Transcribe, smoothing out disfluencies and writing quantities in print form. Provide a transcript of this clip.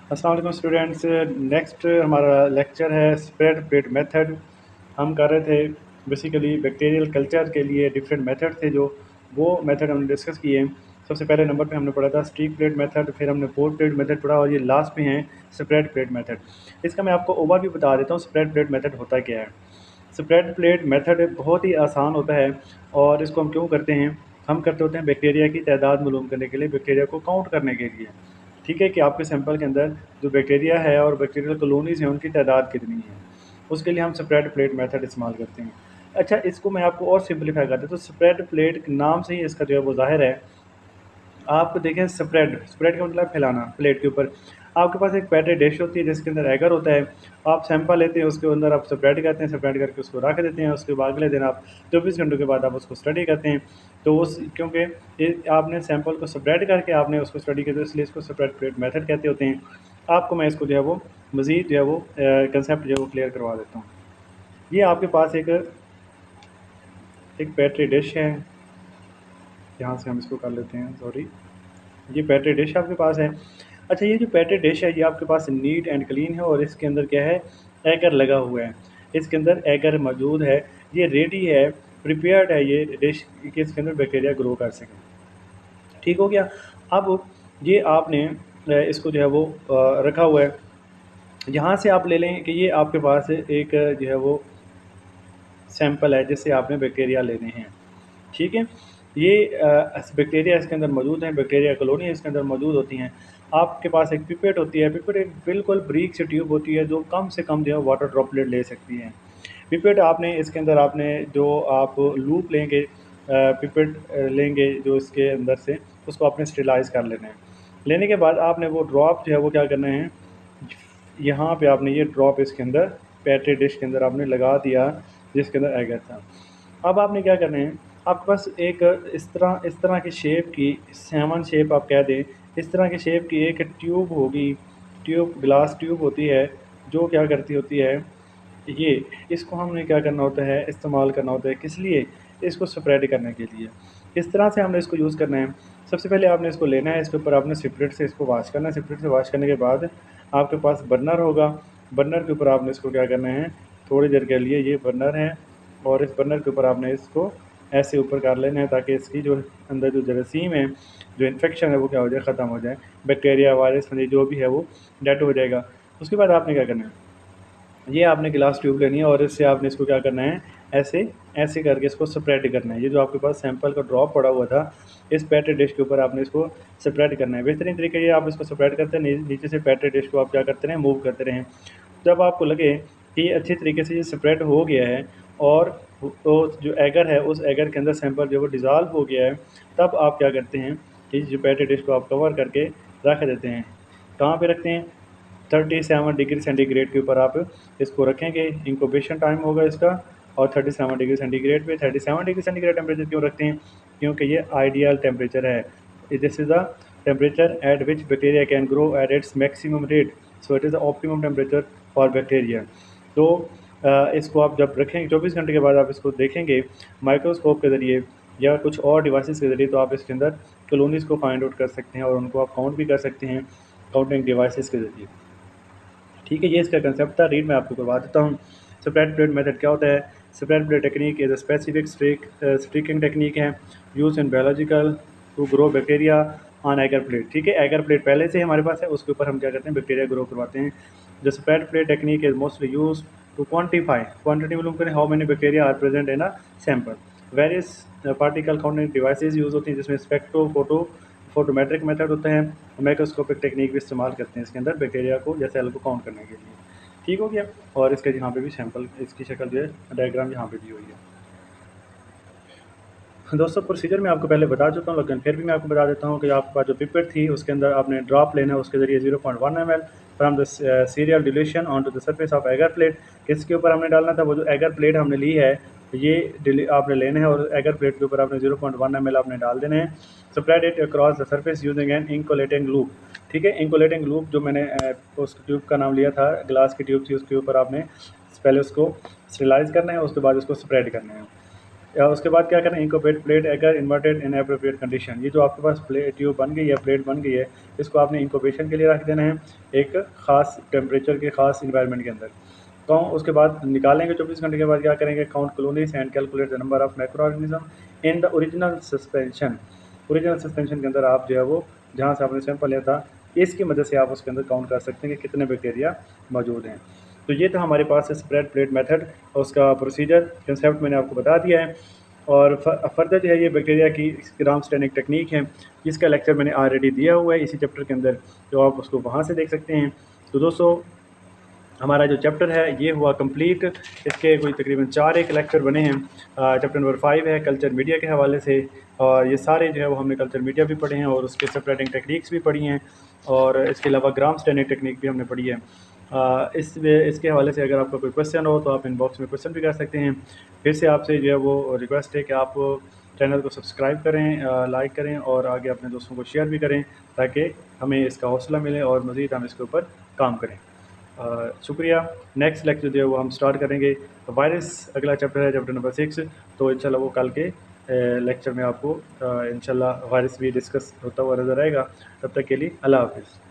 अस्सलाम वालेकुम students. Next हमारा लेक्चर है स्प्रेड प्लेट मेथड। हम कर रहे थे बेसिकली बैक्टीरियल कल्चर के लिए डिफरेंट मेथड थे जो वो मेथड हमने डिस्कस किए। सबसे पहले नंबर पे हमने पढ़ा था स्ट्रीक प्लेट मेथड, फिर हमने पोर प्लेट मेथड पढ़ा और ये लास्ट में है स्प्रेड प्लेट मेथड। इसका मैं आपको ओवरव्यू बता देता हूँ स्प्रेड प्लेट मेथड होता क्या है। स्प्रेड प्लेट मेथड बहुत ही आसान होता है और इसको हम क्यों करते हैं, हम करते होते हैं बैक्टीरिया की तादाद मालूम करने के लिए, बैक्टीरिया को काउंट करने के लिए। ठीक है कि आपके सैंपल के अंदर जो बैक्टीरिया है और बैक्टीरियल कॉलोनीज़ हैं उनकी तादाद कितनी है, उसके लिए हम स्प्रेड प्लेट मेथड इस्तेमाल करते हैं। अच्छा, इसको मैं आपको और सिंपलीफाई करता हूँ। तो स्प्रेड प्लेट नाम से ही इसका जो है वो ज़ाहिर है। आप देखें स्प्रेड, स्प्रेड का मतलब फैलाना प्लेट के ऊपर। आपके पास एक पैटे डिश होती है जिसके अंदर एगर होता है। आप सैंपल लेते हैं, उसके अंदर आप स्प्रेड करते हैं, स्प्रेड करके उसको रख देते हैं। उसके बाद अगले दिन आप 24 घंटों के बाद आप उसको स्टडी करते हैं। तो उस क्योंकि आपने सैंपल को स्प्रेड करके आपने उसको स्टडी किया, तो इसलिए इसको स्प्रेड प्लेट मेथड कहते होते हैं। आपको मैं इसको जो है वो मज़ीद जो है वो कंसेप्ट जो है वो क्लियर करवा देता हूँ। ये आपके पास एक पैट्री डिश है। यहाँ से हम इसको कर लेते हैं, सॉरी। ये पैट्री डिश आपके पास है। अच्छा, ये जो पैट्री डिश है ये आपके पास नीट एंड क्लीन है और इसके अंदर क्या है, एगर लगा हुआ है। इसके अंदर एगर मौजूद है। ये रेडी है, प्रिपेयर्ड है ये डिश कि इसके अंदर बैक्टीरिया ग्रो कर सकें। ठीक हो गया। अब ये आपने इसको जो है वो रखा हुआ है। यहाँ से आप ले लें कि ये आपके पास एक जो है वो सैंपल है जिससे आपने बैक्टीरिया लेने हैं। ठीक है। ये बैक्टीरिया इसके अंदर मौजूद हैं, बैक्टीरिया कॉलोनी इसके अंदर मौजूद होती हैं। आपके पास एक पिपेट होती है। पिपेट एक बिल्कुल बारीक सी ट्यूब होती है जो कम से कम जो है वाटर ड्रॉपलेट ले सकती है। पिपेट आपने इसके अंदर आपने जो आप लूप लेंगे, पिपेट लेंगे जो इसके अंदर से, उसको आपने स्टेलाइज कर लेना है। लेने के बाद आपने वो ड्रॉप जो है वो क्या करना है, यहाँ पे आपने ये ड्रॉप इसके अंदर पैट्री डिश के अंदर आपने लगा दिया जिसके अंदर एगर था। अब आपने क्या करना है, आपके पास एक इस तरह की शेप की, सेवन शेप आप कह दें, इस तरह की शेप की एक ट्यूब होगी। ट्यूब ग्लास ट्यूब होती है जो क्या करती होती है, ये इसको हमने क्या करना होता है, इस्तेमाल करना होता है किस लिए, इसको स्प्रेड करने के लिए। इस तरह से हमने इसको यूज़ करना है। सबसे पहले आपने इसको लेना है, इसके ऊपर आपने स्पिरिट से इसको वॉश करना है। स्पिरिट से वॉश करने के बाद आपके पास बर्नर होगा। बर्नर के ऊपर आपने इसको क्या करना है, थोड़ी देर के लिए, ये बर्नर है और इस बर्नर के ऊपर आपने इसको ऐसे ऊपर कर लेना है ताकि इसकी जो अंदर जो जरासीम है, जो इन्फेक्शन है वो क्या हो जाए, ख़त्म हो जाए। बैक्टीरिया वायरस जो भी है वो डेड हो जाएगा। उसके बाद आपने क्या करना है, ये आपने गिलास ट्यूब लेनी है और इससे आपने इसको क्या करना है, ऐसे ऐसे करके इसको स्प्रेड करना है। ये जो आपके पास सैंपल का ड्रॉप पड़ा हुआ था, इस पैट्री डिश के ऊपर आपने इसको स्प्रेड करना है। बेहतरीन तरीके ये आप इसको स्प्रेड करते हैं, नीचे से पैट्री डिश को आप क्या करते रहें, मूव करते रहें। जब आपको लगे कि ये अच्छी तरीके से ये स्प्रेड हो गया है और तो जो एगर है उस एगर के अंदर सैंपल जो वो डिज़ोल्व हो गया है, तब आप क्या करते हैं कि जो पैट्री डिश को आप कवर करके रख देते हैं। कहाँ पे रखते हैं, 37 डिग्री सेंटीग्रेड के ऊपर आप इसको रखेंगे। इंक्यूबेशन टाइम होगा इसका, और 37 डिग्री सेंटीग्रेड पे। 37 डिग्री सेंटीग्रेड टेम्परेचर क्यों रखते हैं, क्योंकि ये आइडियल टेम्परेचर है। This is the temperature at which bacteria can grow at its maximum rate, so it is the optimum temperature for bacteria. तो इसको आप जब रखेंगे 24 घंटे के बाद आप इसको देखेंगे माइक्रोस्कोप के ज़रिए या कुछ और डिवाइसेस के ज़रिए, तो आप इसके अंदर कॉलोनीज़ को फाइंड आउट कर सकते हैं और उनको आप काउंट भी कर सकते हैं काउंटिंग डिवाइसेस के ज़रिए। ठीक है, ये इसका कंसेप्ट था। रीड मैं आपको करवा देता हूँ। स्प्रेड प्लेट मेथड क्या होता है। Spread plate technique is a specific streaking technique है use in biological to grow bacteria on agar plate. ठीक है, एगर प्लेट पहले से हमारे पास है, उसके ऊपर हम क्या करते हैं, बैक्टीरिया ग्रो करवाते हैं। The spread plate technique is mostly use to quantify, quantity मालूम करें, how many bacteria are present in a sample. Various particle counting devices use होती हैं जिसमें स्पेक्ट्रो फोटोमेट्रिक मेथड होते हैं, माइक्रोस्कोपिक टेक्निक भी इस्तेमाल करते हैं इसके अंदर बैक्टीरिया को या सेल को काउंट करने के लिए। ठीक हो गया। और इसके यहाँ पे भी सैंपल, इसकी शक्ल जो है डायग्राम यहाँ पे दी हुई है। दोस्तों, प्रोसीजर मैं आपको पहले बता चुका हूँ, लेकिन फिर भी मैं आपको बता देता हूँ कि आपके पास जो पिपेट थी उसके अंदर आपने ड्रॉप लेना है, उसके ज़रिए 0.1 ml from the serial dilution on to the surface of agar plate. किसके ऊपर हमने डालना था, वो जो एगर प्लेट हमने ली है ये आपने लेना है और एगर प्लेट के ऊपर आपने 0.1 ml आपने डाल देना है। Spread it across the surface using an inoculating loop. ठीक है, इंकोलेटिंग लूप जो मैंने उस ट्यूब का नाम लिया था, ग्लास की ट्यूब थी, उसके ऊपर आपने पहले उसको स्टेलाइज करना है, उसके बाद उसको स्प्रेड करना है। या उसके बाद क्या करें, incubate plate agar inverted in appropriate condition. ये जो आपके पास प्लेट ट्यूब बन गई है, प्लेट बन गई है, इसको आपने इंक्यूबेशन के लिए रख देना है एक ख़ास टेम्परेचर के ख़ास इन्वायरमेंट के अंदर। तो उसके बाद निकालेंगे 24 घंटे के बाद क्या करेंगे, count colonies and calculate the number of micro organism in the original suspension. Original suspension के अंदर आप जो है वो जहाँ से आपने सैंपल लिया था, इसकी मदद से आप उसके अंदर काउंट कर सकते हैं कि कितने बैक्टीरिया मौजूद हैं। तो ये था हमारे पास स्प्रेड प्लेट मेथड, उसका प्रोसीजर कंसेप्ट मैंने आपको बता दिया है। और फर्दर जो है ये बैक्टीरिया की ग्राम स्टैंडिंग टेक्निक है, जिसका लेक्चर मैंने ऑलरेडी दिया हुआ है इसी चैप्टर के अंदर, तो आप उसको वहाँ से देख सकते हैं। तो दोस्तों हमारा जो चैप्टर है ये हुआ कंप्लीट। इसके कोई तकरीबन 4 एक लेक्चर बने हैं। चैप्टर नंबर 5 है कल्चर मीडिया के हवाले से, और ये सारे जो है वो हमने कल्चर मीडिया भी पढ़े हैं और उसके सेपरेटिंग टेक्निक्स भी पढ़ी हैं, और इसके अलावा ग्राम स्टैंडिंग टेक्निक भी हमने पढ़ी है। इसके हवाले से अगर आपका कोई क्वेश्चन हो तो आप इनबॉक्स में क्वेश्चन भी कर सकते हैं। फिर से आपसे जो है वो रिक्वेस्ट है कि आप चैनल को सब्सक्राइब करें, लाइक करें और आगे अपने दोस्तों को शेयर भी करें, ताकि हमें इसका हौसला मिले और मज़ीद हम इसके ऊपर काम करें। शुक्रिया। नेक्स्ट लेक्चर जो है वो हम स्टार्ट करेंगे वायरस, अगला चैप्टर है चैप्टर नंबर 6। तो इंशाल्लाह वो कल के लेक्चर में आपको इंशाल्लाह वायरस भी डिस्कस होता हुआ नज़र आएगा। तब तक के लिए अल्लाह हाफ़िज़।